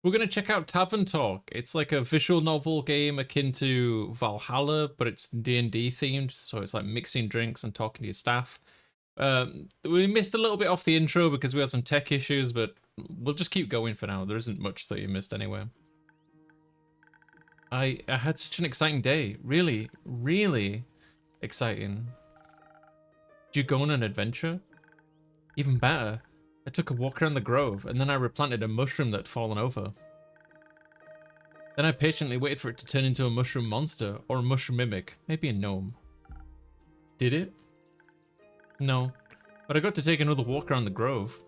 We're gonna check out Tavern Talk. It's like a visual novel game akin to Valhalla, but it's D&D themed, so it's like mixing drinks and talking to your staff. We missed a little bit off the intro because we had some tech issues, but we'll just keep going for now. There isn't much that you missed anyway. I had such an exciting day. Really, really exciting. Did you go on an adventure? Even better. I took a walk around the grove, and then I replanted a mushroom that had fallen over. Then I patiently waited for it to turn into a mushroom monster, or a mushroom mimic, maybe a gnome. Did it? No, but I got to take another walk around the grove.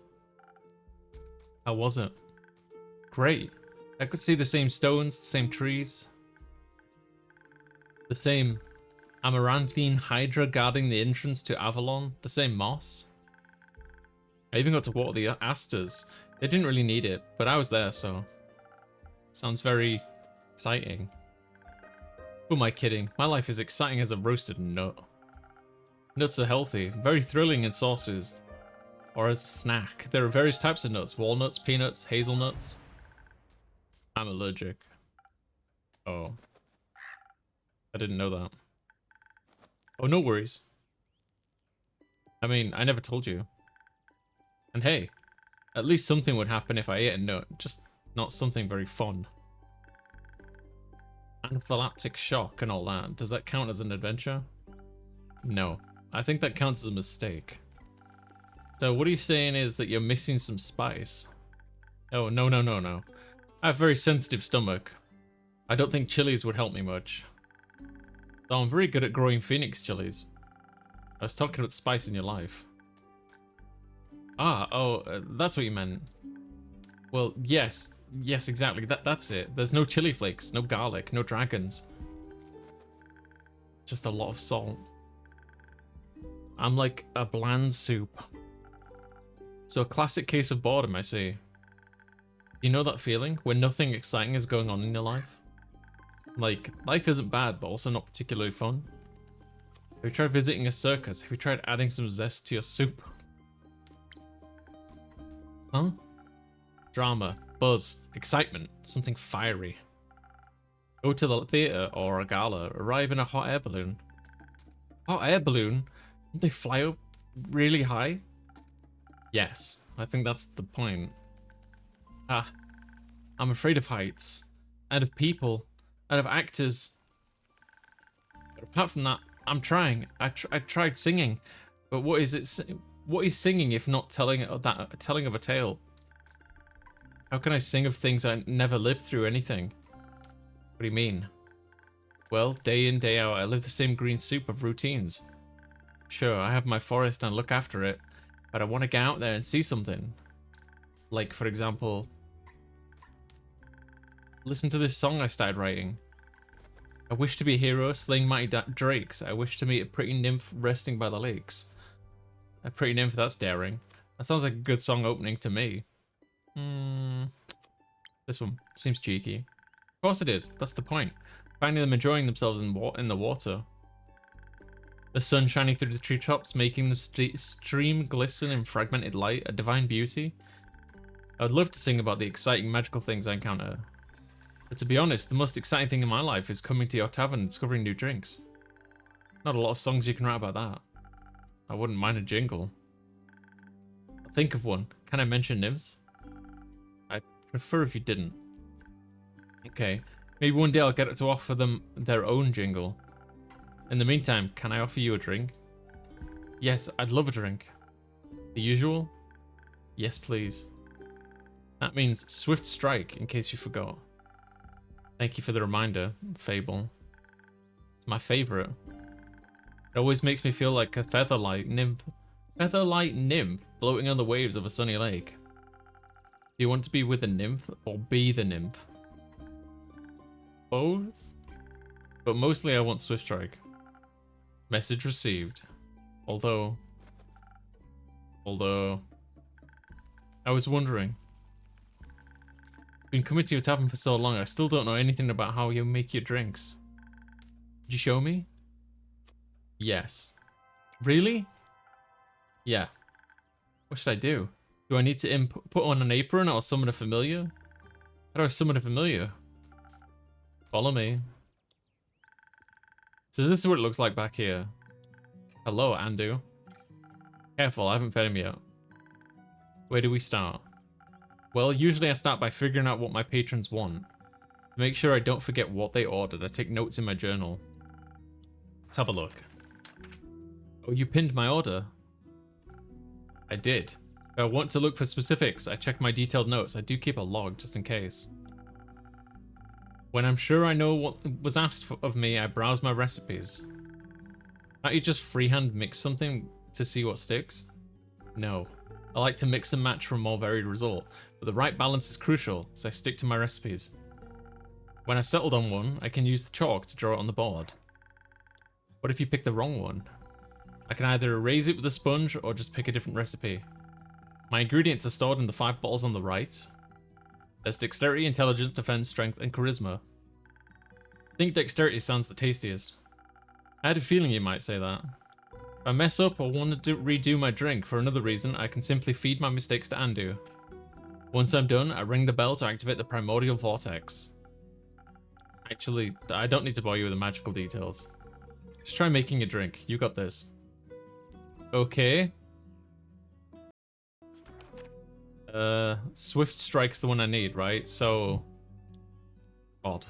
How was it? Great. I could see the same stones, the same trees. The same amaranthine hydra guarding the entrance to Avalon, the same moss. I even got to water the asters. They didn't really need it, but I was there, so... Sounds very exciting. Who am I kidding? My life is exciting as a roasted nut. Nuts are healthy, very thrilling in sauces, or as a snack. There are various types of nuts: walnuts, peanuts, hazelnuts. I'm allergic. Oh. I didn't know that. Oh, no worries. I mean, I never told you. And hey, at least something would happen if I ate a nut, just not something very fun. Anaphylactic shock and all that, does that count as an adventure? No, I think that counts as a mistake. So what are you saying is that you're missing some spice? Oh, no. I have a very sensitive stomach. I don't think chilies would help me much. Though I'm very good at growing phoenix chilies. I was talking about spice in your life. That's what you meant. Well, yes, exactly. That's it. There's no chili flakes, no garlic, no dragons. Just a lot of salt. I'm like a bland soup. So a classic case of boredom, I see. You know that feeling when nothing exciting is going on in your life? Like, life isn't bad, but also not particularly fun. Have you tried visiting a circus? Have you tried adding some zest to your soup? Huh? Drama, buzz, excitement, something fiery. Go to the theater or a gala, arrive in a hot air balloon. Hot air balloon? Don't they fly up really high? Yes, I think that's the point. I'm afraid of heights, and of people, and of actors. But apart from that, I'm trying. I tried singing, but what is it? What is singing if not telling of a tale? How can I sing of things I never lived through anything? What do you mean? Well, day in, day out, I live the same green soup of routines. Sure, I have my forest and look after it, but I want to get out there and see something. Like, for example, listen to this song I started writing. I wish to be a hero, slaying mighty drakes. I wish to meet a pretty nymph resting by the lakes. A pretty nymph, that's daring. That sounds like a good song opening to me. This one seems cheeky. Of course it is, that's the point. Finding them enjoying themselves in the water. The sun shining through the treetops, making the stream glisten in fragmented light, a divine beauty. I would love to sing about the exciting magical things I encounter. But to be honest, the most exciting thing in my life is coming to your tavern and discovering new drinks. Not a lot of songs you can write about that. I wouldn't mind a jingle. I'll think of one. Can I mention nymphs? I'd prefer if you didn't. Okay, maybe one day I'll get to offer them their own jingle. In the meantime, can I offer you a drink? Yes, I'd love a drink. The usual? Yes, please. That means Swift Strike, in case you forgot. Thank you for the reminder, Fable. It's my favorite. It always makes me feel like a featherlight nymph floating on the waves of a sunny lake. Do you want to be with a nymph or be the nymph? Both? But mostly I want Swift Strike. Message received. Although I was wondering. Been coming to your tavern for so long, I still don't know anything about how you make your drinks. Could you show me? Yes. Really? Yeah. What should I do? Do I need to put on an apron or summon a familiar? How do I summon a familiar? Follow me. So this is what it looks like back here. Hello, Andu. Careful, I haven't fed him yet. Where do we start? Well, usually I start by figuring out what my patrons want. To make sure I don't forget what they ordered, I take notes in my journal. Let's have a look. Oh, you pinned my order. I did. If I want to look for specifics, I check my detailed notes. I do keep a log, just in case. When I'm sure I know what was asked of me, I browse my recipes. Can't you just freehand mix something to see what sticks? No. I like to mix and match for a more varied result, but the right balance is crucial, so I stick to my recipes. When I've settled on one, I can use the chalk to draw it on the board. What if you pick the wrong one? I can either erase it with a sponge or just pick a different recipe. My ingredients are stored in the 5 bottles on the right. There's dexterity, intelligence, defense, strength, and charisma. I think dexterity sounds the tastiest. I had a feeling you might say that. If I mess up or want to redo my drink for another reason, I can simply feed my mistakes to Andu. Once I'm done, I ring the bell to activate the primordial vortex. Actually, I don't need to bore you with the magical details. Just try making a drink. You got this. Okay. Swift Strike's the one I need, right? So... odd.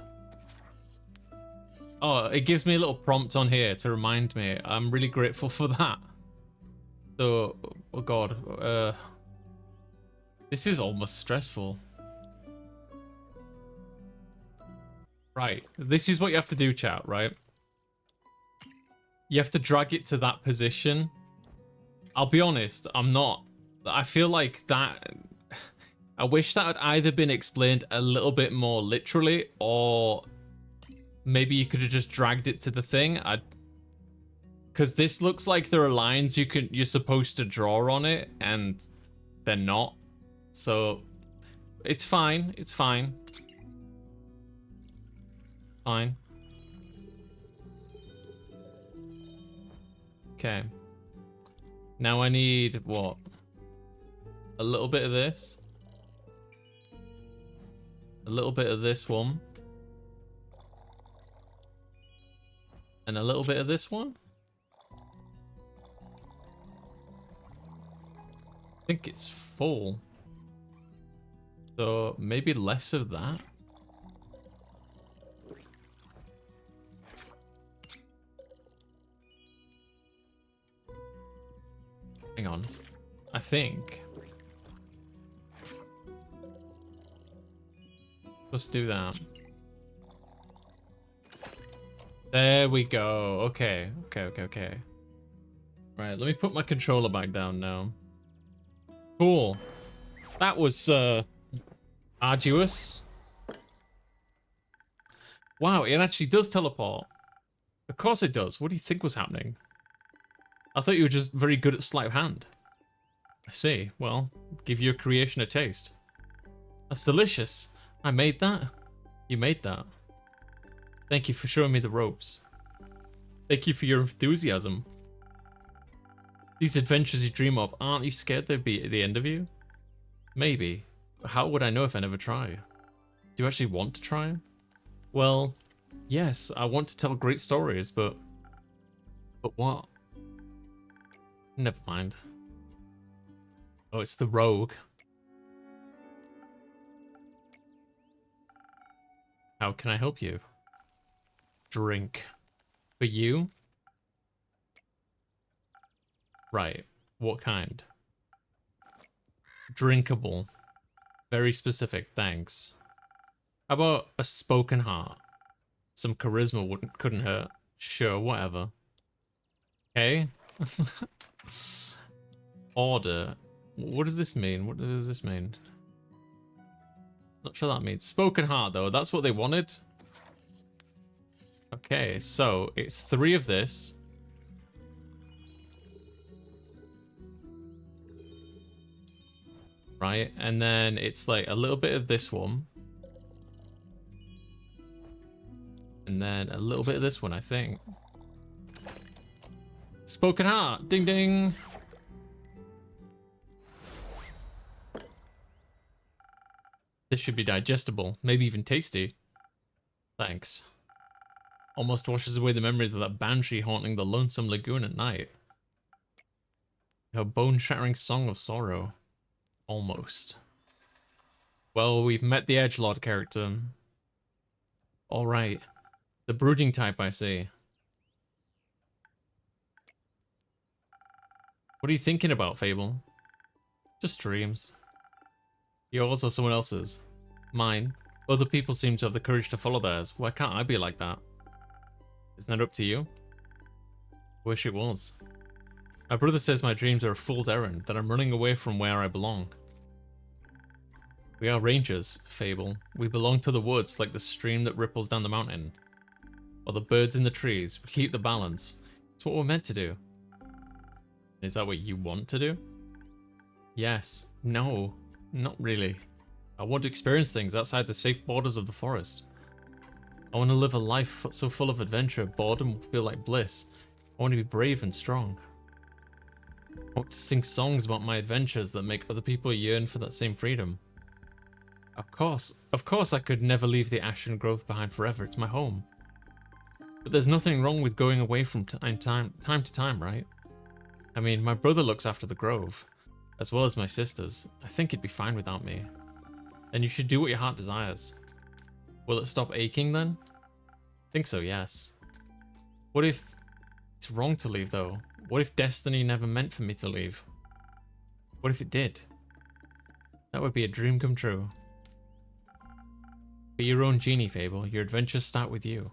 Oh, it gives me a little prompt on here to remind me. I'm really grateful for that. So, oh god. This is almost stressful. Right. This is what you have to do, chat, right? You have to drag it to that position. I'll be honest, I'm not... I feel like that... I wish that had either been explained a little bit more literally, or maybe you could have just dragged it to the thing. Because this looks like there are lines you're supposed to draw on it, and they're not. So it's fine. It's fine. Fine. Okay. Now I need what? A little bit of this. A little bit of this one. And a little bit of this one. I think it's full. So maybe less of that. Hang on. I think. Let's do that. There we go. Okay. Okay. Right, let me put my controller back down now. Cool. That was arduous. Wow, it actually does teleport. Of course it does. What do you think was happening? I thought you were just very good at sleight of hand. I see. Well, give your creation a taste. That's delicious. I made that. You made that. Thank you for showing me the ropes. Thank you for your enthusiasm. These adventures you dream of, aren't you scared they'd be at the end of you? Maybe. But how would I know if I never try? Do you actually want to try? Well, yes, I want to tell great stories, but... But what? Never mind. Oh, it's the rogue. How can I help you? Drink. For you? Right. What kind? Drinkable. Very specific, thanks. How about a spoken heart? Some charisma couldn't hurt. Sure, whatever. Okay. Order. What does this mean? What does this mean? Not sure that means. Spoken heart, though. That's what they wanted. Okay, so it's 3 of this. Right, and then it's like a little bit of this one. And then a little bit of this one, I think. Spoken heart. Ding ding. This should be digestible, maybe even tasty. Thanks. Almost washes away the memories of that banshee haunting the lonesome lagoon at night. Her bone-shattering song of sorrow. Almost. Well, we've met the edgelord character. Alright. The brooding type, I see. What are you thinking about, Fable? Just dreams. Yours or someone else's? Mine. Other people seem to have the courage to follow theirs. Why can't I be like that? Isn't that up to you? Wish it was. My brother says my dreams are a fool's errand, that I'm running away from where I belong. We are rangers, Fable. We belong to the woods like the stream that ripples down the mountain. Or the birds in the trees. We keep the balance. It's what we're meant to do. Is that what you want to do? Yes. No. Not really. I want to experience things outside the safe borders of the forest. I want to live a life so full of adventure, boredom will feel like bliss. I want to be brave and strong. I want to sing songs about my adventures that make other people yearn for that same freedom. Of course I could never leave the Ashen Grove behind forever, it's my home. But there's nothing wrong with going away from time to time, right? I mean, my brother looks after the Grove, as well as my sisters. I think he'd be fine without me. Then you should do what your heart desires. Will it stop aching then? Think so, yes. What if it's wrong to leave though? What if destiny never meant for me to leave? What if it did? That would be a dream come true. Be your own genie, Fable. Your adventures start with you.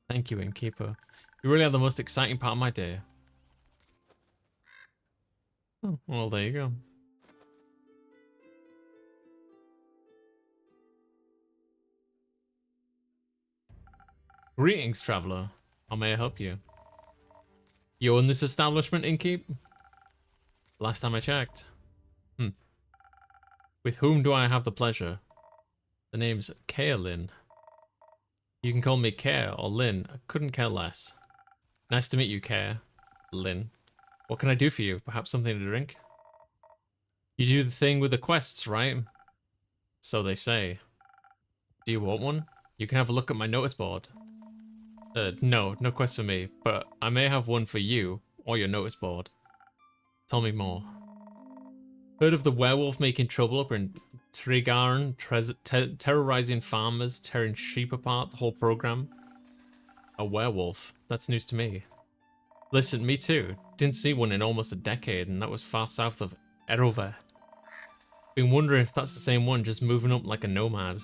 Thank you, Innkeeper. You really are the most exciting part of my day. Oh, well, there you go. Greetings, traveler. How may I help you? You own this establishment, Innkeep? Last time I checked. With whom do I have the pleasure? The name's Kaelin. You can call me Care or Lynn. I couldn't care less. Nice to meet you, Care. Lynn. What can I do for you? Perhaps something to drink? You do the thing with the quests, right? So they say. Do you want one? You can have a look at my notice board. No quest for me, but I may have one for you, or your notice board. Tell me more. Heard of the werewolf making trouble up in Trigarn, terrorizing farmers, tearing sheep apart, the whole program? A werewolf? That's news to me. Listen, me too. Didn't see one in almost a decade, and that was far south of Erover. Been wondering if that's the same one, just moving up like a nomad.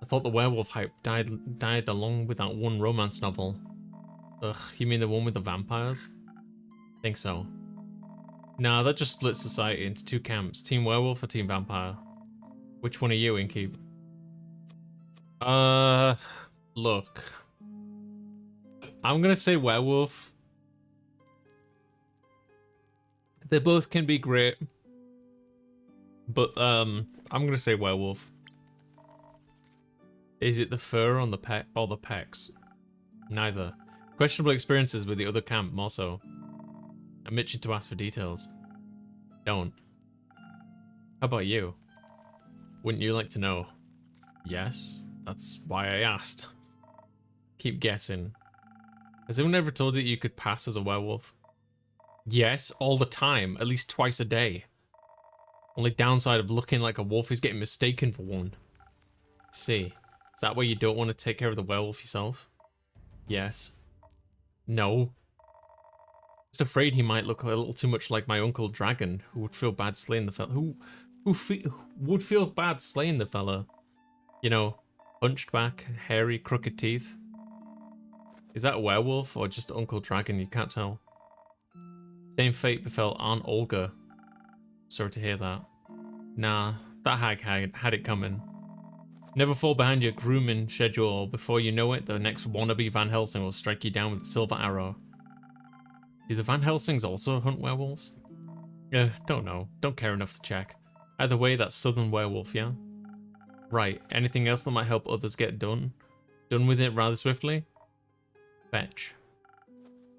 I thought the werewolf hype died along with that one romance novel. Ugh, you mean the one with the vampires? Think so. Nah, that just splits society into two camps. Team werewolf or team vampire? Which one are you, Innkeep? Look. I'm gonna say werewolf. They both can be great. But, I'm gonna say werewolf. Is it the fur on the pec or the pecs? Neither. Questionable experiences with the other camp, more so. I'm itching to ask for details. Don't. How about you? Wouldn't you like to know? Yes, that's why I asked. Keep guessing. Has anyone ever told you that you could pass as a werewolf? Yes, all the time, at least twice a day. Only downside of looking like a wolf is getting mistaken for one. See, is that why you don't want to take care of the werewolf yourself? Yes. No. Just afraid he might look a little too much like my uncle Dragon, who would feel bad slaying the fella. Who would feel bad slaying the fella? You know, hunched back, hairy, crooked teeth. Is that a werewolf or just Uncle Dragon? You can't tell. Same fate befell Aunt Olga. Sorry to hear that. Nah, that hag had it coming. Never fall behind your grooming schedule. Before you know it, the next wannabe Van Helsing will strike you down with a silver arrow. Do the Van Helsings also hunt werewolves? Don't know. Don't care enough to check. Either way, that's Southern Werewolf, yeah? Right, anything else that might help others get done? Done with it rather swiftly? Fetch.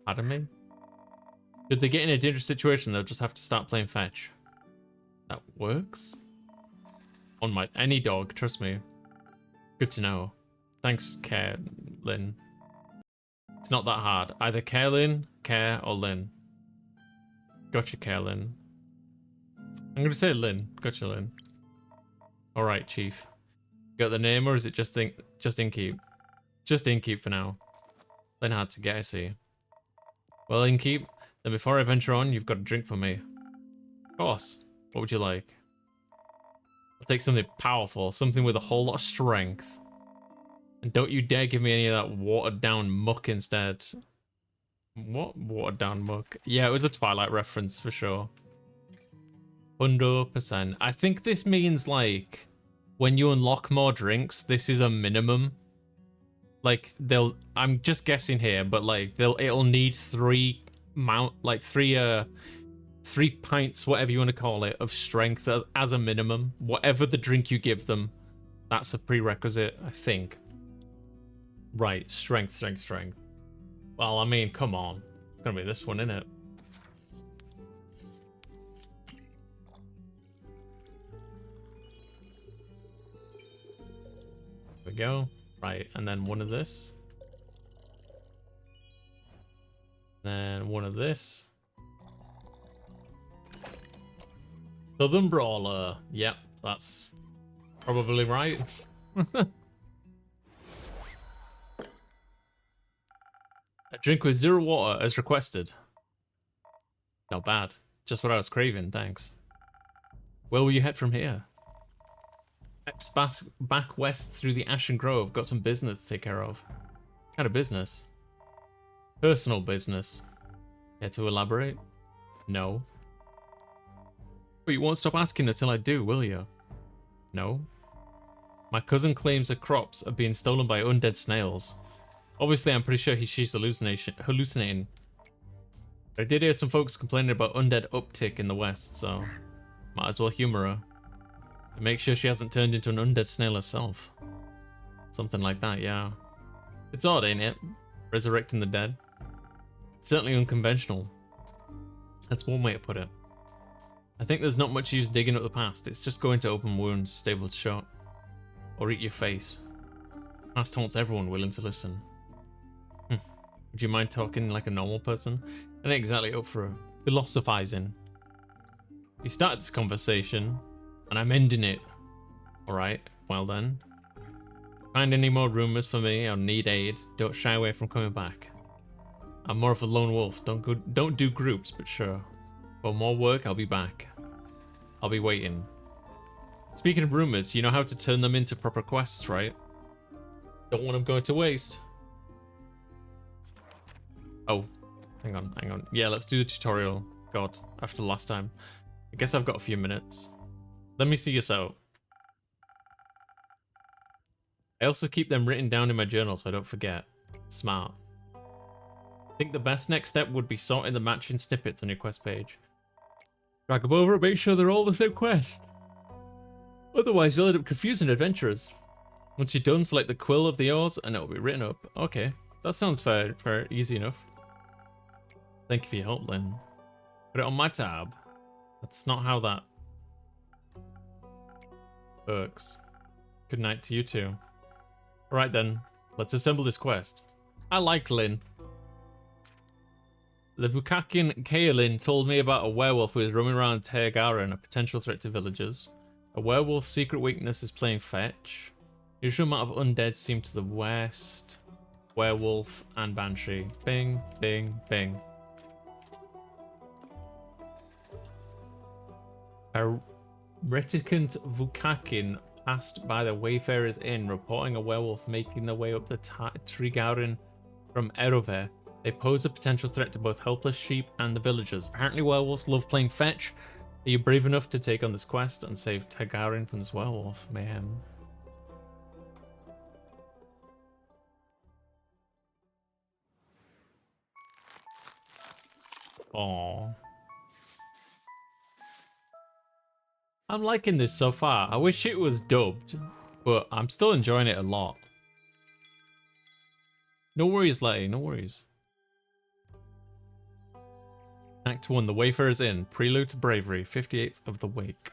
Pardon me? Should they get in a dangerous situation, they'll just have to start playing fetch. That works? On my any dog, trust me. Good to know. Thanks, Care Lynn. It's not that hard. Either Care Lynn, Care, or Lynn. Gotcha, Care Lynn. I'm gonna say Lynn. Gotcha, Lynn. Alright, Chief. Got the name, or is it just in keep? Just in keep for now. Lynn hard to get, I see. Well, in keep, then before I venture on, you've got a drink for me. Of course. What would you like? I'll take something powerful, something with a whole lot of strength. And don't you dare give me any of that watered down muck instead. What watered down muck? Yeah, it was a Twilight reference for sure. 100%. I think this means like when you unlock more drinks, this is a minimum. Like I'm just guessing here, but like it'll need three pints, whatever you want to call it, of strength as a minimum. Whatever the drink you give them, that's a prerequisite, I think. Right, strength. Well, I mean, come on. It's gonna be this one, isn't it? There we go. Right, and then one of this. Then one of this. Southern Brawler. Yep, that's probably right. A drink with 0 water as requested. Not bad. Just what I was craving, thanks. Where will you head from here? Back west through the Ashen Grove. Got some business to take care of. What kind of business? Personal business. Care to elaborate? No. But you won't stop asking until I do, will you? No. My cousin claims her crops are being stolen by undead snails. Obviously, I'm pretty sure she's hallucinating. I did hear some folks complaining about undead uptick in the west, so might as well humor her. Make sure she hasn't turned into an undead snail herself. Something like that, yeah. It's odd, ain't it? Resurrecting the dead. It's certainly unconventional. That's one way to put it. I think there's not much use digging up the past. It's just going to open wounds, stable shot. Or eat your face. Past haunts everyone willing to listen. Would you mind talking like a normal person? I ain't exactly up for philosophizing. We started this conversation, and I'm ending it. Alright, well then. Find any more rumors for me or need aid, don't shy away from coming back. I'm more of a lone wolf, don't do groups, but sure. For more work, I'll be back. I'll be waiting. Speaking of rumors, you know how to turn them into proper quests, right? Don't want them going to waste. Oh, hang on. Yeah, let's do the tutorial. God, after the last time. I guess I've got a few minutes. Let me see us out. I also keep them written down in my journal so I don't forget. Smart. I think the best next step would be sorting the matching snippets on your quest page. Drag them over and make sure they're all the same quest. Otherwise, you'll end up confusing adventurers. Once you're done, select the quill of the oars and it'll be written up. Okay, that sounds fair, easy enough. Thank you for your help, Lynn. Put it on my tab. That's not how that works. Good night to you too. Alright then, let's assemble this quest. I like Lynn. The Vukakin Kaelin told me about a werewolf who is roaming around Teagarin, a potential threat to villagers. A werewolf's secret weakness is playing fetch. Usual amount of undead seem to the west. Werewolf and Banshee. Bing, bing, bing. A reticent Vukakin passed by the Wayfarer's Inn, reporting a werewolf making their way up the Trigarin from Erove. They pose a potential threat to both helpless sheep and the villagers. Apparently werewolves love playing fetch. Are you brave enough to take on this quest and save Tagarin from this werewolf mayhem? Aww. I'm liking this so far. I wish it was dubbed, but I'm still enjoying it a lot. No worries, Letty, no worries. Act 1, The Wayfarer's Inn, Prelude to Bravery, 58th of the Wake.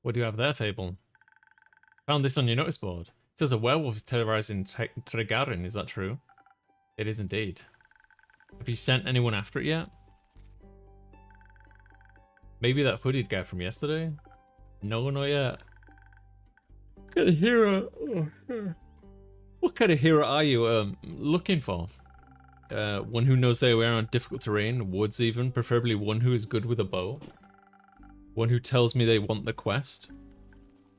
What do you have there, Fable? Found this on your notice board. It says a werewolf is terrorizing Tregarin. Is that true? It is indeed. Have you sent anyone after it yet? Maybe that hooded guy from yesterday? No, not yet. What kind of hero? What kind of hero are you looking for? One who knows their way around difficult terrain, woods even, preferably one who is good with a bow. One who tells me they want the quest.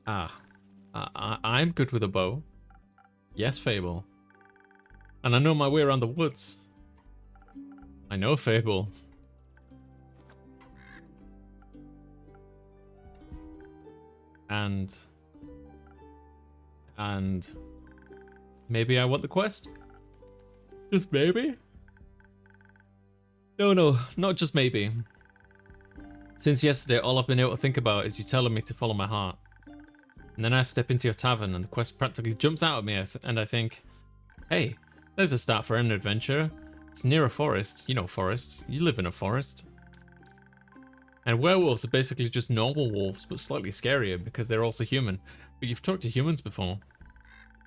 I'm good with a bow. Yes, Fable. And I know my way around the woods. I know, Fable. And maybe I want the quest? Just maybe? No, not just maybe. Since yesterday, all I've been able to think about is you telling me to follow my heart. And then I step into your tavern and the quest practically jumps out at me and I think, hey, there's a start for an adventure. It's near a forest. You know forests. You live in a forest. And werewolves are basically just normal wolves, but slightly scarier because they're also human. But you've talked to humans before.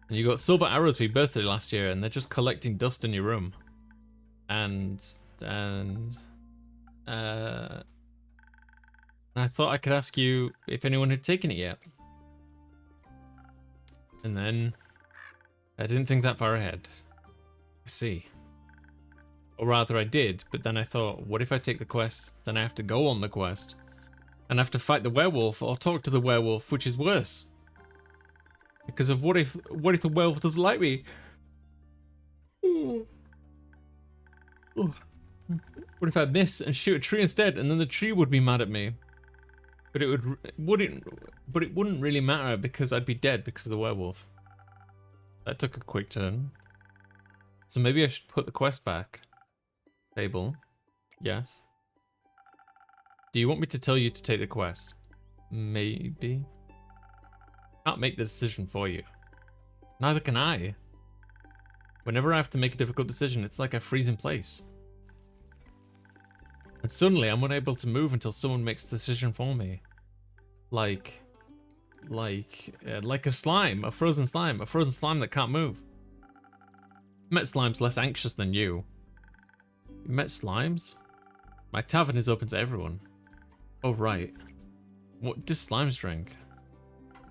And you got silver arrows for your birthday last year and they're just collecting dust in your room. And I thought I could ask you if anyone had taken it yet. And then I didn't think that far ahead. I see. Or rather I did, but then I thought, what if I take the quest, then I have to go on the quest. And I have to fight the werewolf or talk to the werewolf, which is worse. Because of what if the werewolf doesn't like me? What if I miss and shoot a tree instead, and then the tree would be mad at me? But it wouldn't really matter because I'd be dead because of the werewolf. That took a quick turn. So maybe I should put the quest back. Fable. Yes. Do you want me to tell you to take the quest? Maybe. Can't make the decision for you. Neither can I. Whenever I have to make a difficult decision, it's like I freeze in place. And suddenly I'm unable to move until someone makes the decision for me. Like a slime, a frozen slime that can't move. I met slimes less anxious than you. You met slimes? My tavern is open to everyone. Oh right. What do slimes drink?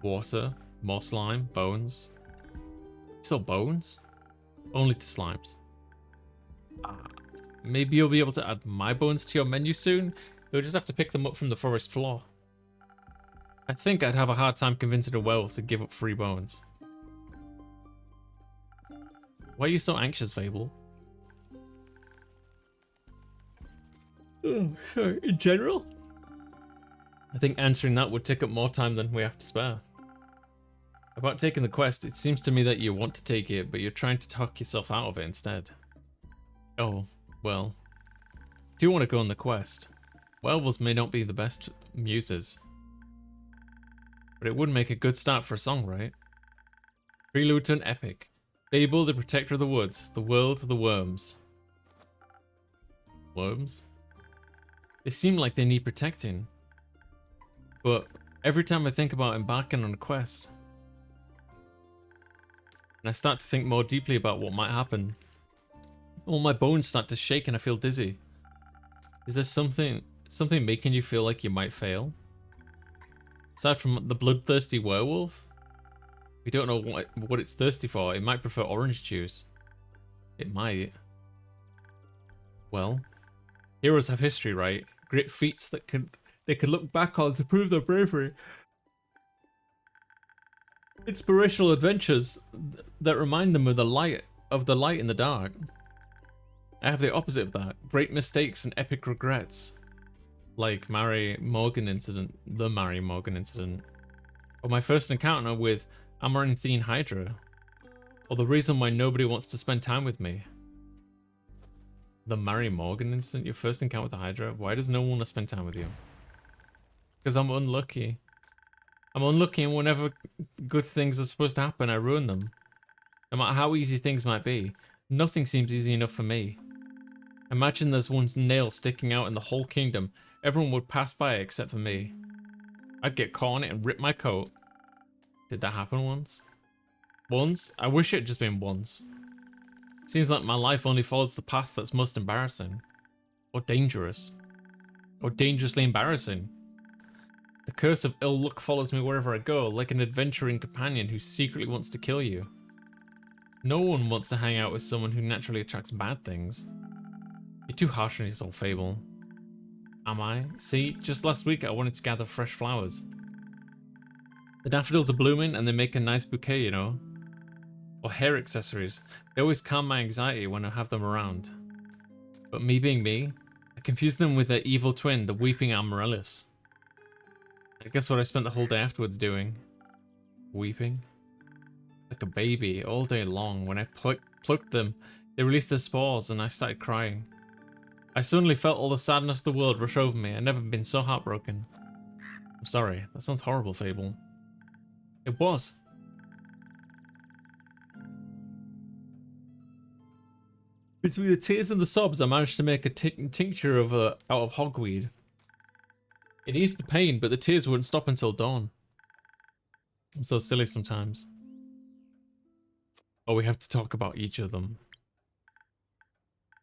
Water, more slime, bones. Still bones? Only to slimes. Maybe you'll be able to add my bones to your menu soon? You'll just have to pick them up from the forest floor. I think I'd have a hard time convincing a werewolf to give up free bones. Why are you so anxious, Fable? Oh, sorry, in general? I think answering that would take up more time than we have to spare. About taking the quest, it seems to me that you want to take it, but you're trying to talk yourself out of it instead. Oh, well. Do you want to go on the quest? Werewolves may not be the best muses. But it would make a good start for a song, right? Prelude to an epic. Fable, the protector of the woods, the world, the worms. Worms? They seem like they need protecting. But every time I think about embarking on a quest, and I start to think more deeply about what might happen, all my bones start to shake and I feel dizzy. Is there something making you feel like you might fail? Aside from the bloodthirsty werewolf? We don't know what it's thirsty for. It might prefer orange juice. It might. Well, heroes have history, right? Great feats that they could look back on to prove their bravery. Inspirational adventures that remind them of the light in the dark. I have the opposite of that. Great mistakes and epic regrets. Like the Mary Morgan incident. Or my first encounter with Amaranthine Hydra. Or the reason why nobody wants to spend time with me. The Mary Morgan incident? Your first encounter with the Hydra? Why does no one want to spend time with you? Because I'm unlucky. I'm unlucky, and whenever good things are supposed to happen, I ruin them. No matter how easy things might be, nothing seems easy enough for me. Imagine there's one nail sticking out in the whole kingdom. Everyone would pass by it except for me. I'd get caught on it and rip my coat. Did that happen once? Once? I wish it had just been once. It seems like my life only follows the path that's most embarrassing. Or dangerous. Or dangerously embarrassing. The curse of ill luck follows me wherever I go, like an adventuring companion who secretly wants to kill you. No one wants to hang out with someone who naturally attracts bad things. You're too harsh on yourself, Fable. Am I? See, just last week I wanted to gather fresh flowers. The daffodils are blooming and they make a nice bouquet, you know. Or hair accessories. They always calm my anxiety when I have them around. But me being me, I confuse them with their evil twin, the weeping amaryllis. I guess what I spent the whole day afterwards doing. Weeping. Like a baby all day long. When I plucked them, they released their spores and I started crying. I suddenly felt all the sadness of the world rush over me. I've never been so heartbroken. I'm sorry, that sounds horrible, Fable. It was. Between the tears and the sobs, I managed to make a tincture of out of hogweed. It eased the pain, but the tears wouldn't stop until dawn. I'm so silly sometimes. Oh, we have to talk about each of them.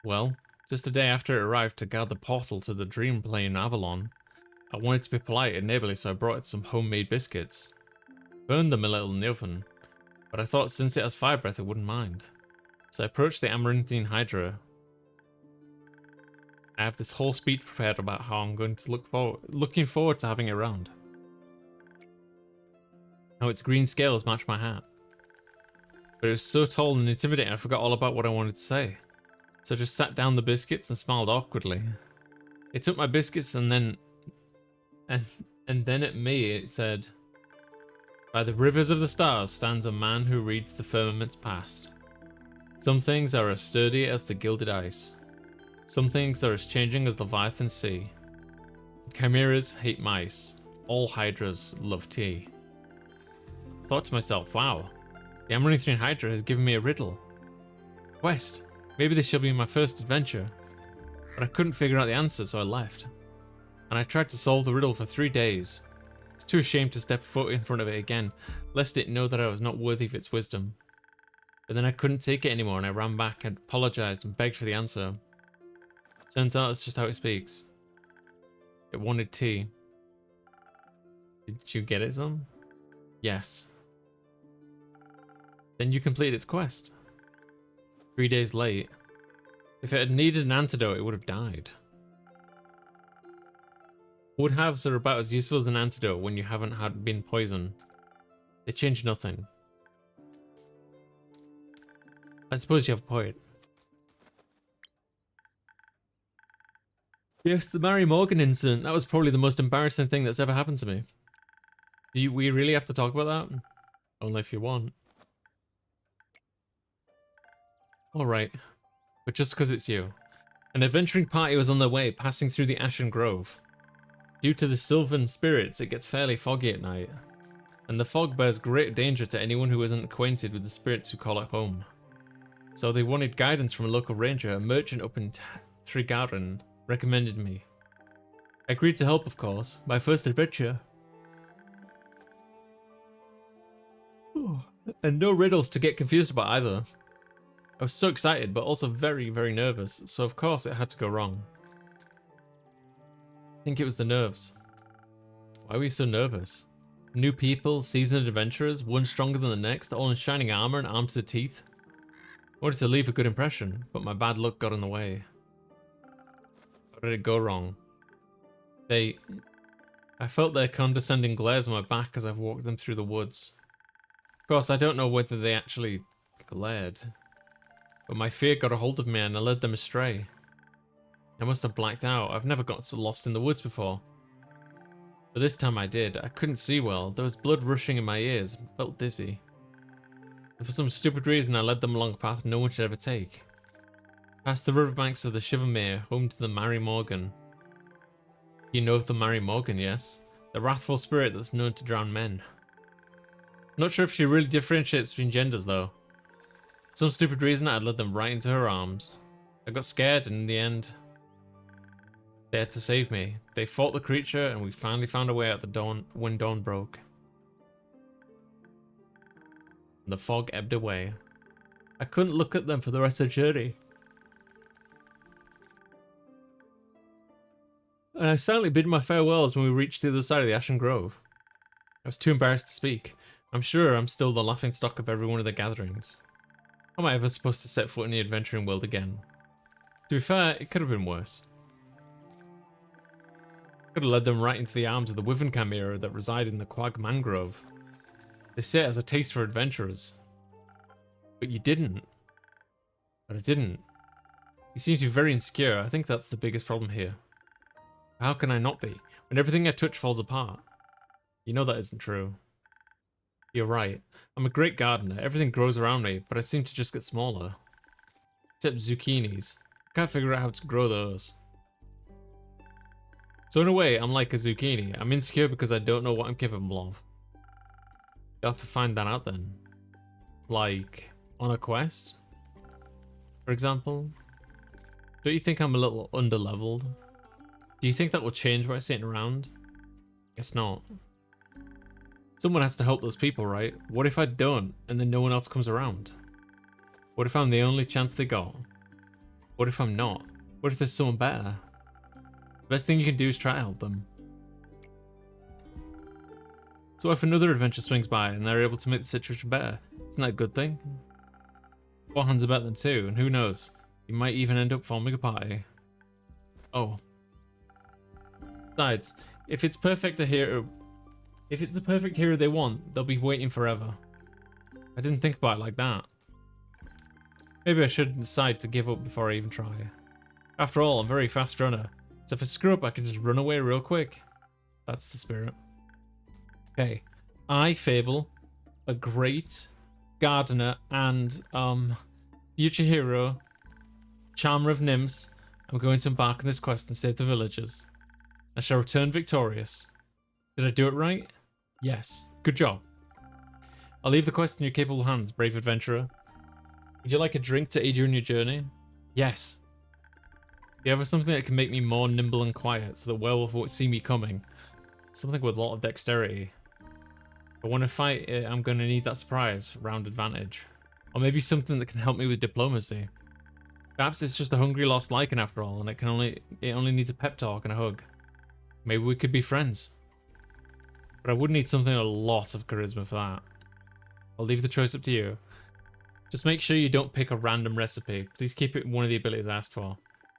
Well, just a day after it arrived to guard the portal to the dream plane Avalon, I wanted to be polite and neighborly, so I brought it some homemade biscuits. Burned them a little in the oven, but I thought since it has fire breath, it wouldn't mind. So I approached the Amaranthine Hydra. I have this whole speech prepared about how I'm going to looking forward to having it around. How its green scales match my hat. But it was so tall and intimidating I forgot all about what I wanted to say. So I just sat down the biscuits and smiled awkwardly. It took my biscuits and then at me it said, "By the rivers of the stars stands a man who reads the firmament's past. Some things are as sturdy as the gilded ice. Some things are as changing as the Leviathan sea. Chimeras hate mice. All hydras love tea." I thought to myself, wow, the Amaranthine Hydra has given me a riddle. Quest. Maybe this shall be my first adventure. But I couldn't figure out the answer, so I left. And I tried to solve the riddle for 3 days. I was too ashamed to step foot in front of it again, lest it know that I was not worthy of its wisdom. But then I couldn't take it anymore and I ran back and apologized and begged for the answer. Turns out that's just how it speaks. It wanted tea. Did you get it, son? Yes. Then you completed its quest. 3 days late. If it had needed an antidote, it would have died. Would-haves are about as useful as an antidote when you haven't been poisoned. They change nothing. I suppose you have a point. Yes, the Mary Morgan incident. That was probably the most embarrassing thing that's ever happened to me. Do we really have to talk about that? Only if you want. Alright. But just because it's you. An adventuring party was on their way, passing through the Ashen Grove. Due to the sylvan spirits, it gets fairly foggy at night. And the fog bears great danger to anyone who isn't acquainted with the spirits who call it home. So they wanted guidance from a local ranger, a merchant up in Trigaran, recommended me. I agreed to help, of course. My first adventure. And no riddles to get confused about either. I was so excited, but also very, very nervous, so of course it had to go wrong. I think it was the nerves. Why were you so nervous? New people, seasoned adventurers, one stronger than the next, all in shining armor and armed to the teeth. I wanted to leave a good impression, but my bad luck got in the way. How did it go wrong? I felt their condescending glares on my back as I walked them through the woods. Of course, I don't know whether they actually glared, but my fear got a hold of me and I led them astray. I must have blacked out. I've never got so lost in the woods before. But this time I did. I couldn't see well. There was blood rushing in my ears and felt dizzy. And for some stupid reason, I led them along a path no one should ever take. Past the riverbanks of the Shivermere, home to the Mary Morgan. You know of the Mary Morgan, yes? The wrathful spirit that's known to drown men. Not sure if she really differentiates between genders though. For some stupid reason, I led them right into her arms. I got scared and in the end, They had to save me. They fought the creature, and we finally found a way out when dawn broke. And the fog ebbed away. I couldn't look at them for the rest of the journey. And I silently bid my farewells when we reached the other side of the Ashen Grove. I was too embarrassed to speak. I'm sure I'm still the laughingstock of every one of the gatherings. How am I ever supposed to set foot in the adventuring world again? To be fair, it could have been worse. Could have led them right into the arms of the wyvern chimera that reside in the Quag Mangrove. They say it has a taste for adventurers. But you didn't. But I didn't. You seem to be very insecure. I think that's the biggest problem here. How can I not be, when everything I touch falls apart? You know that isn't true. You're right. I'm a great gardener. Everything grows around me, but I seem to just get smaller. Except zucchinis. I can't figure out how to grow those. So in a way, I'm like a zucchini. I'm insecure because I don't know what I'm capable of. You'll have to find that out then. Like, on a quest? For example? Don't you think I'm a little underleveled? Do you think that will change by sitting around? Guess not. Someone has to help those people, right? What if I don't, and then no one else comes around? What if I'm the only chance they got? What if I'm not? What if there's someone better? The best thing you can do is try to help them. So if another adventure swings by and they're able to make the situation better, isn't that a good thing? Four hands are better than two, and who knows? You might even end up forming a party. Oh. Besides, if it's a perfect hero they want, they'll be waiting forever. I didn't think about it like that. Maybe I should decide to give up before I even try. After all, I'm a very fast runner. So if I screw up, I can just run away real quick. That's the spirit. Okay. I, Fable, a great gardener and future hero, charmer of nymphs, I'm going to embark on this quest and save the villagers. I shall return victorious. Did I do it right? Yes. Good job. I'll leave the quest in your capable hands, brave adventurer. Would you like a drink to aid you in your journey? Yes. Do you have something that can make me more nimble and quiet so the werewolf won't see me coming? Something with a lot of dexterity. But when I fight it, I'm going to need that surprise, round advantage. Or maybe something that can help me with diplomacy. Perhaps it's just a hungry lost lichen after all, and it only needs a pep talk and a hug. Maybe we could be friends. But I would need something with a lot of charisma for that. I'll leave the choice up to you. Just make sure you don't pick a random recipe. Please keep it one of the abilities I asked for.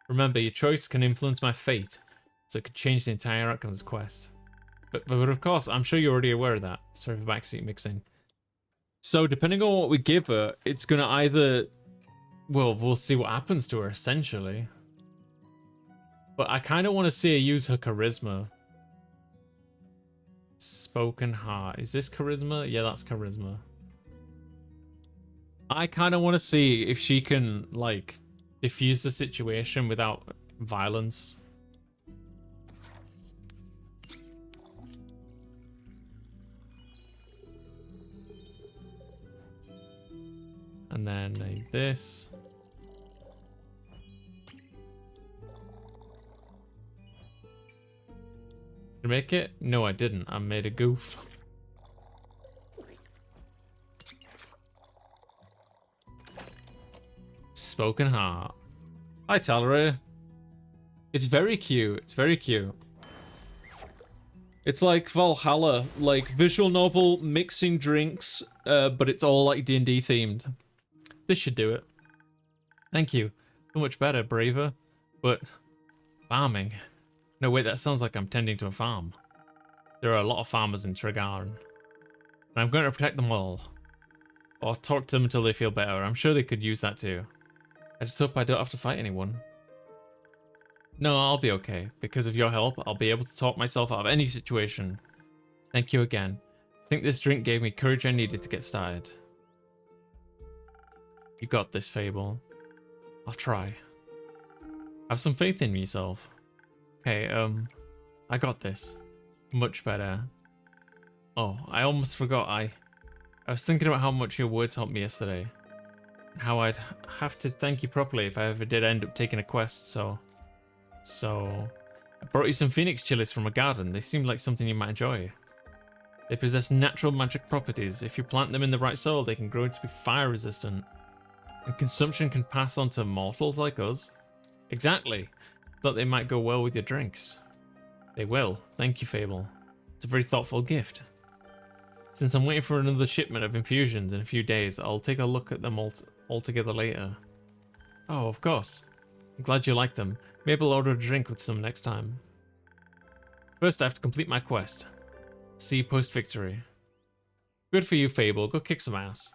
Remember, your choice can influence my fate, so it could change the entire outcome of this quest. But of course, I'm sure you're already aware of that. Sorry for backseat mixing. So depending on what we give her, it's gonna either... Well, we'll see what happens to her, essentially. But I kind of want to see her use her charisma. Spoken heart. Is this charisma? Yeah, that's charisma. I kind of want to see if she can, like, diffuse the situation without violence. And then this. Did I make it? No, I didn't. I made a goof. Spoken heart. Hi, Tallery. It's very cute. It's very cute. It's like Valhalla, like visual novel mixing drinks, but it's all like D&D themed. This should do it. Thank you. So much better, braver. But farming. No, wait, that sounds like I'm tending to a farm. There are a lot of farmers in Tregarn. And I'm going to protect them all. Or talk to them until they feel better. I'm sure they could use that too. I just hope I don't have to fight anyone. No, I'll be okay. Because of your help, I'll be able to talk myself out of any situation. Thank you again. I think this drink gave me courage I needed to get started. You got this, Fable. I'll try. Have some faith in yourself. Okay, I got this. Much better. Oh, I almost forgot. I was thinking about how much your words helped me yesterday. How I'd have to thank you properly if I ever did end up taking a quest, so I brought you some phoenix chilies from a garden. They seem like something you might enjoy. They possess natural magic properties. If you plant them in the right soil, they can grow to be fire resistant. And consumption can pass on to mortals like us. Exactly. Thought they might go well with your drinks. They will. Thank you, Fable. It's a very thoughtful gift. Since I'm waiting for another shipment of infusions in a few days, I'll take a look at them all together later. Oh, of course. I'm glad you like them. Maybe I'll order a drink with some next time. First, I have to complete my quest. See you post-victory. Good for you, Fable. Go kick some ass.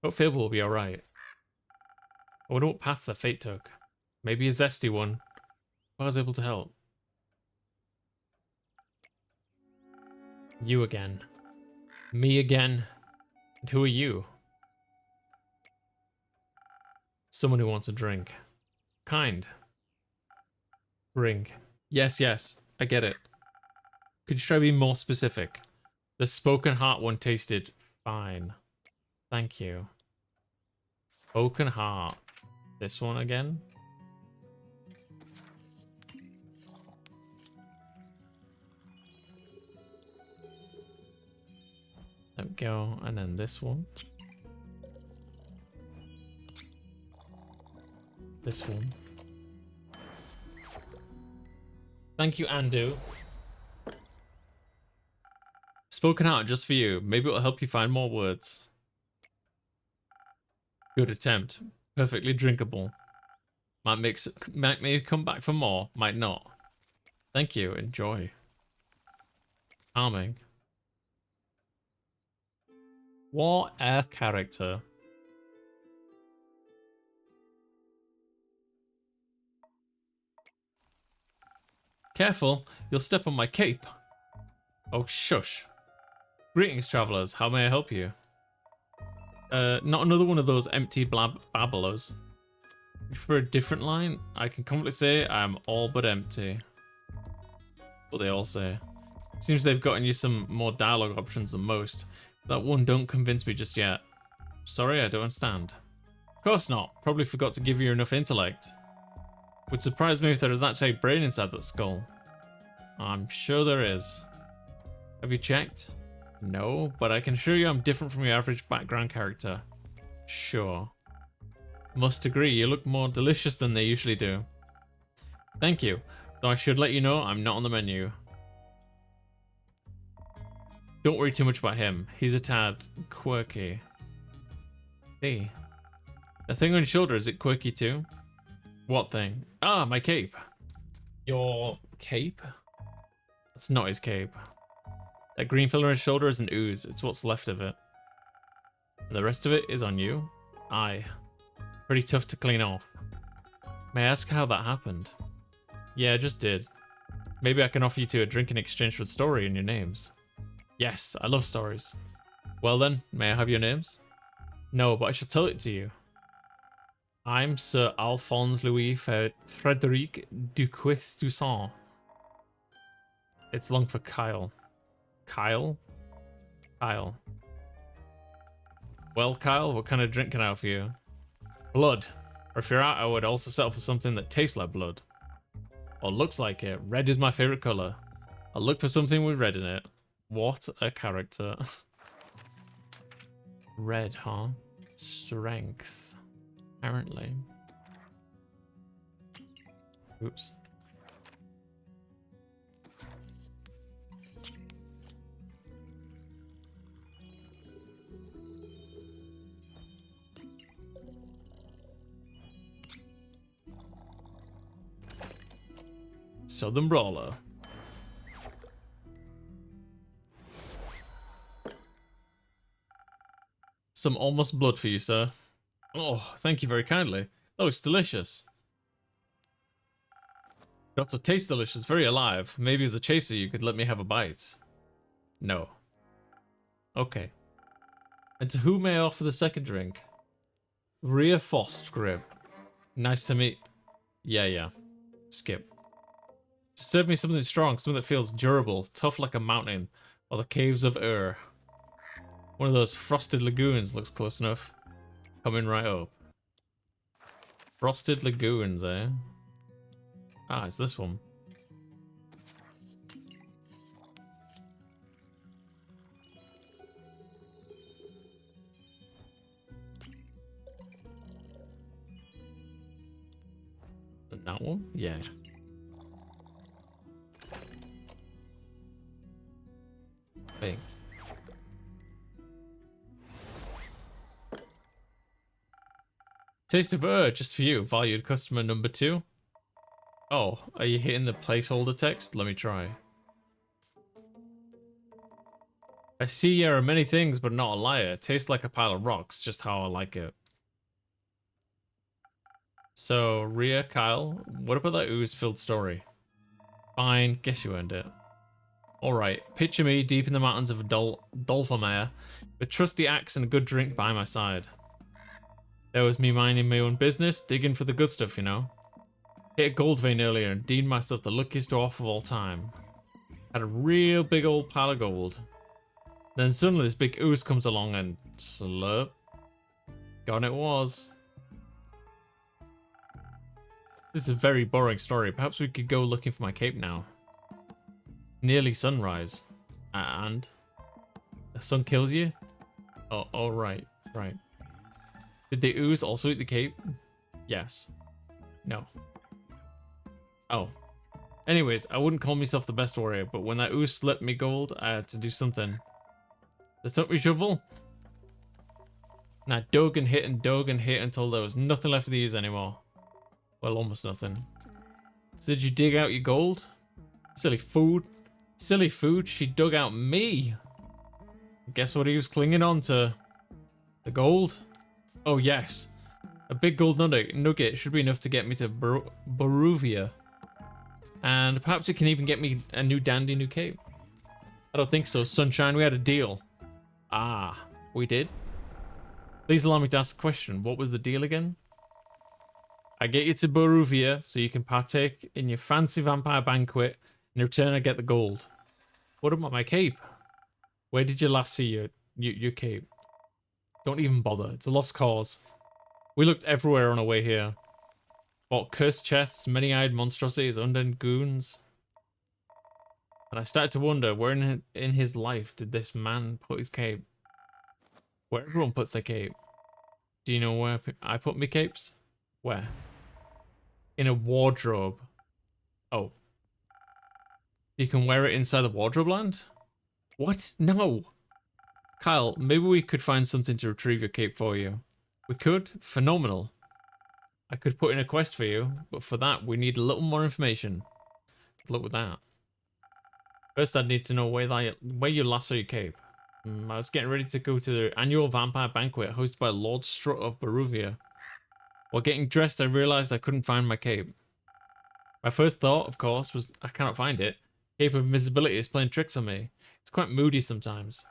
Hope Fable will be alright. I wonder what path the fate took. Maybe a zesty one. I was able to help. You again. Me again. And who are you? Someone who wants a drink. Kind. Drink. Yes, yes. I get it. Could you try to be more specific? The Spoken Heart one tasted fine. Thank you. Spoken Heart. This one again? There we go. And then this one. This one. Thank you, Andu. Spoken Heart just for you. Maybe it'll help you find more words. Good attempt. Perfectly drinkable. Might make me come back for more. Might not. Thank you. Enjoy. Charming. What a character. Careful, you'll step on my cape. Oh, shush. Greetings, travelers. How may I help you? Not another one of those empty babblers. For a different line, I can confidently say I'm all but empty. What they all say. Seems they've gotten you some more dialogue options than most. That one don't convince me just yet. Sorry, I don't understand. Of course not. Probably forgot to give you enough intellect. Would surprise me if there is actually a brain inside that skull. I'm sure there is. Have you checked? No, but I can assure you I'm different from your average background character. Sure. Must agree, you look more delicious than they usually do. Thank you, though I should let you know I'm not on the menu. Don't worry too much about him. He's a tad quirky. Hey. The thing on your shoulder, is it quirky too? What thing? Ah, my cape. Your cape? That's not his cape. That green filler on his shoulder is an ooze. It's what's left of it. And the rest of it is on you? Aye. Pretty tough to clean off. May I ask how that happened? Yeah, I just did. Maybe I can offer you two a drink in exchange for a story and your names. Yes, I love stories. Well then, may I have your names? No, but I shall tell it to you. I'm Sir Alphonse Louis Frederic Duquesne Toussaint. It's long for Kyle. Kyle? Kyle. Well, Kyle, what kind of drink can I offer you? Blood. Or if you're out, I would also settle for something that tastes like blood. Or looks like it. Red is my favorite color. I'll look for something with red in it. What a character. Red, huh? Strength. Apparently. Oops. Southern Brawler. Some almost blood for you, sir. Oh, thank you very kindly. Oh, it's delicious. It also tastes delicious, very alive. Maybe as a chaser you could let me have a bite. No. Okay. And to whom may I offer the second drink? Rhea Fostgrip. Nice to meet... Yeah. Skip. Just serve me something strong, something that feels durable, tough like a mountain, or the caves of Ur. One of those frosted lagoons looks close enough. Coming right up. Frosted lagoons, eh? Ah, it's this one. That one? Yeah. Big. Taste of just for you, valued customer number 2. Oh, are you hitting the placeholder text? Let me try. I see you are many things, but not a liar. Tastes like a pile of rocks, just how I like it. So, Rhea, Kyle, what about that ooze-filled story? Fine, guess you earned it. Alright, picture me deep in the mountains of Dolphamere, with trusty axe and a good drink by my side. There was me minding my own business, digging for the good stuff, you know. Hit a gold vein earlier and deemed myself the luckiest dwarf of all time. Had a real big old pile of gold. Then suddenly this big ooze comes along and slurp. Gone it was. This is a very boring story. Perhaps we could go looking for my cape now. Nearly sunrise. And? The sun kills you? Oh, right. Did the ooze also eat the cape? Yes. No. Oh. Anyways, I wouldn't call myself the best warrior, but when that ooze slipped me gold, I had to do something. They took me shovel. And I dug and hit until there was nothing left of the ooze anymore. Well, almost nothing. So did you dig out your gold? Silly food. Silly food, she dug out me. Guess what he was clinging on to? The gold? Oh yes. A big gold nugget should be enough to get me to Baruvia. And perhaps it can even get me a new dandy new cape. I don't think so, Sunshine, we had a deal. Ah, we did? Please allow me to ask a question. What was the deal again? I get you to Baruvia so you can partake in your fancy vampire banquet. In return, I get the gold. What about my cape? Where did you last see your cape? Don't even bother. It's a lost cause. We looked everywhere on our way here. Bought cursed chests, many-eyed monstrosities, undead goons. And I started to wonder, where in his life did this man put his cape? Where everyone puts their cape. Do you know where I put my capes? Where? In a wardrobe. Oh. You can wear it inside the wardrobe land? What? No! Kyle, maybe we could find something to retrieve your cape for you. We could? Phenomenal. I could put in a quest for you, but for that we need a little more information. Good luck with that. First I'd need to know where you last saw your cape. I was getting ready to go to the annual vampire banquet hosted by Lord Strut of Baruvia. While getting dressed I realised I couldn't find my cape. My first thought, of course, was I cannot find it. Cape of Invisibility is playing tricks on me. It's quite moody sometimes.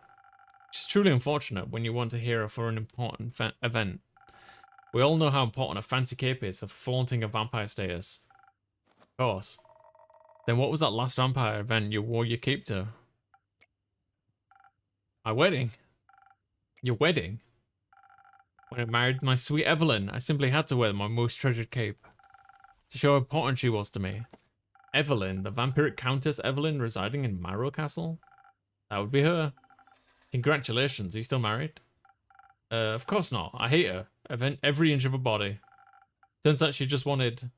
Which is truly unfortunate when you want to hear for an important event. We all know how important a fancy cape is for flaunting a vampire status. Of course. Then what was that last vampire event you wore your cape to? My wedding? Your wedding? When I married my sweet Evelyn, I simply had to wear my most treasured cape. To show how important she was to me. Evelyn, the vampiric Countess Evelyn residing in Marrow Castle? That would be her. Congratulations, are you still married? Of course not. I hate her. Every inch of her body. Turns out she just wanted...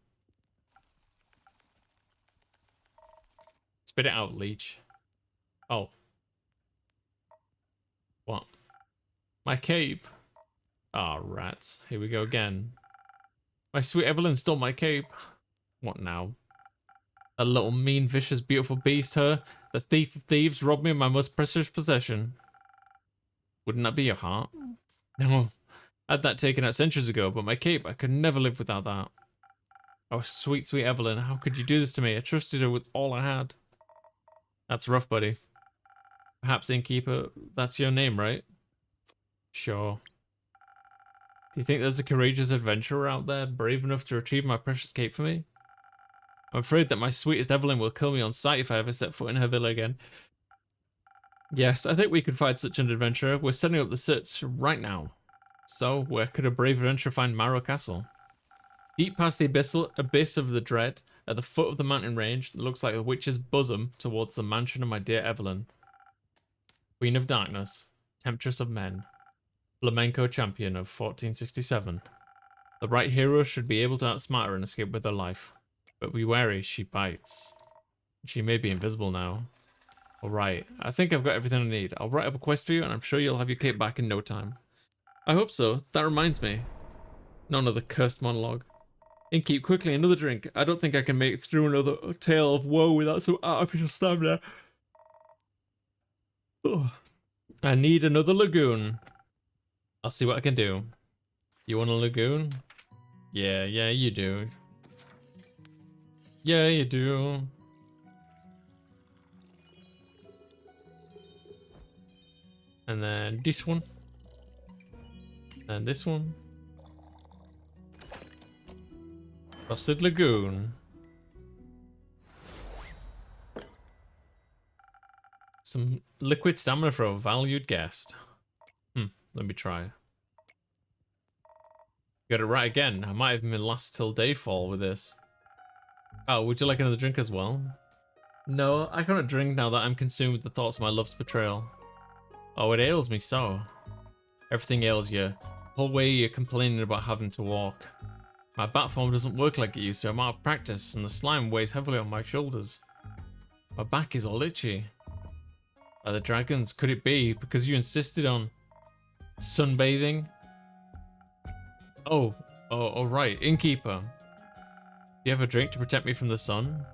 Spit it out, leech. Oh. What? My cape? Ah, rats. Here we go again. My sweet Evelyn stole my cape. What now? That little mean, vicious, beautiful beast, her. The thief of thieves robbed me of my most precious possession. Wouldn't that be your heart? No. I had that taken out centuries ago, but my cape, I could never live without that. Oh, sweet, sweet Evelyn, how could you do this to me? I trusted her with all I had. That's rough, buddy. Perhaps, innkeeper, that's your name, right? Sure. Do you think there's a courageous adventurer out there, brave enough to retrieve my precious cape for me? I'm afraid that my sweetest Evelyn will kill me on sight if I ever set foot in her villa again. Yes, I think we could find such an adventurer. We're setting up the search right now. So, where could a brave adventurer find Marrow Castle? Deep past the abyss of the dread, at the foot of the mountain range that looks like a witch's bosom towards the mansion of my dear Evelyn. Queen of Darkness, Temptress of Men, Flamenco champion of 1467. The right hero should be able to outsmart her and escape with her life. But be wary, she bites. She may be invisible now. Alright, I think I've got everything I need. I'll write up a quest for you and I'm sure you'll have your cape back in no time. I hope so. That reminds me. No, another cursed monologue. Innkeep, quickly, another drink. I don't think I can make it through another tale of woe without some artificial stamina. Ugh. I need another lagoon. I'll see what I can do. You want a lagoon? Yeah, you do. Yeah, you do. And then this one. And this one. Frosted Lagoon. Some liquid stamina for a valued guest. Let me try. Got it right again. I might even last till dayfall with this. Oh, would you like another drink as well? No, I cannot drink now that I'm consumed with the thoughts of my love's betrayal. Oh, it ails me so. Everything ails you. The whole way you're complaining about having to walk. My bat form doesn't work like it used to. I'm out of practice, and the slime weighs heavily on my shoulders. My back is all itchy. By the dragons, could it be because you insisted on sunbathing? Oh, right, innkeeper. Do you have a drink to protect me from the sun?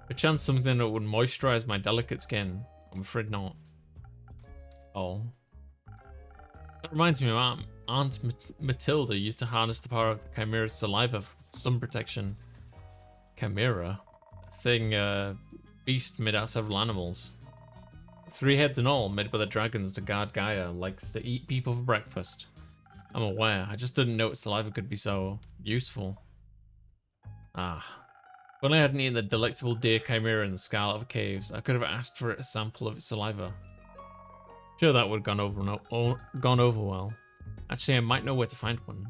Perchance something that would moisturize my delicate skin. I'm afraid not. Oh. That reminds me of Aunt Matilda used to harness the power of the Chimera's saliva for sun protection. Chimera? A thing, beast made out of several animals. 3 heads in all, made by the dragons to guard Gaia, likes to eat people for breakfast. I'm aware, I just didn't know its saliva could be so useful. Ah. If only I hadn't eaten the delectable deer chimera in the Scarlet Caves, I could have asked for a sample of its saliva. Sure, that would have gone over well. Actually, I might know where to find one.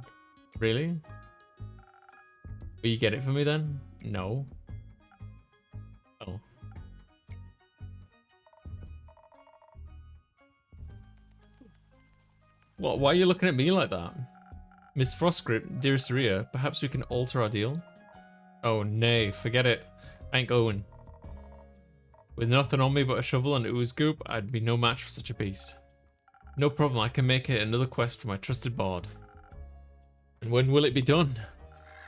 Really? Will you get it for me then? No. Oh. What? Why are you looking at me like that? Miss Frostgrip, dear Saria, perhaps we can alter our deal? Oh, nay, forget it. I ain't going. With nothing on me but a shovel and ooze goop, I'd be no match for such a beast. No problem, I can make it another quest for my trusted bard. And when will it be done?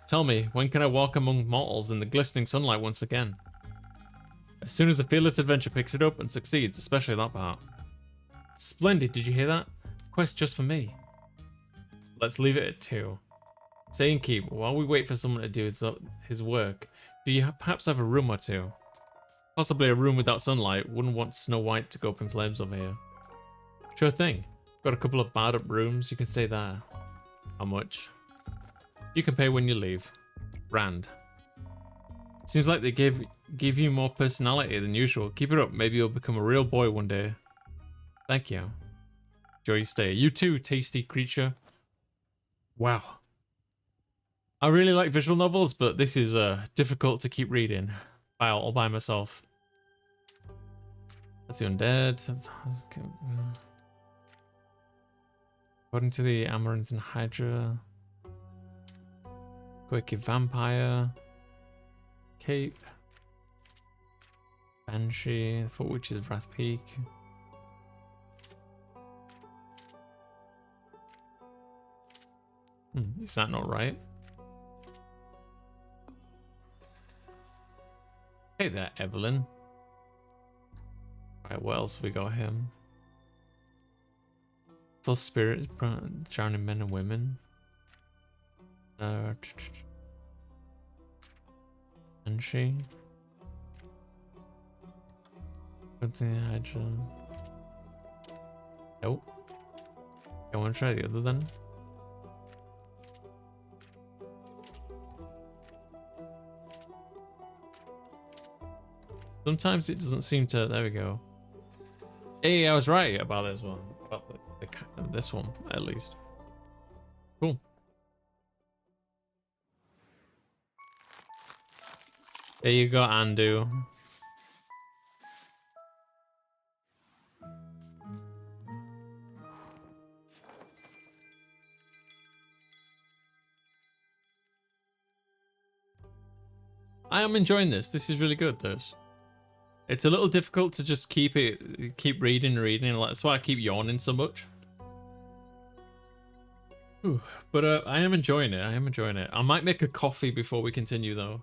Tell me, when can I walk among mortals in the glistening sunlight once again? As soon as a fearless adventure picks it up and succeeds, especially that part. Splendid, did you hear that? Quest just for me. Let's leave it at 2. Say and keep, while we wait for someone to do his work, do you perhaps have a room or two? Possibly a room without sunlight. Wouldn't want Snow White to go up in flames over here. Sure thing. Got a couple of barred up rooms. You can stay there. How much? You can pay when you leave. Rand. Seems like they give you more personality than usual. Keep it up. Maybe you'll become a real boy one day. Thank you. Enjoy your stay. You too, tasty creature. Wow. I really like visual novels, but this is difficult to keep reading all by myself. That's the undead. According to the Amaranthine Hydra. Quirky Vampire. Cape. Banshee. Foot Witch's Wrath Peak. Is that not right? Hey there, Evelyn. Right, what else we got here? Full spirits, drowning men and women. And she. Continue Hydra. Nope. I want to try the other then. Sometimes it doesn't seem to. There we go. Hey, I was right about this one. About this one, at least. Cool. There you go, Andu. I am enjoying this. This is really good, this. It's a little difficult to just keep reading and reading. That's why I keep yawning so much. Ooh, but I am enjoying it. I am enjoying it. I might make a coffee before we continue, though.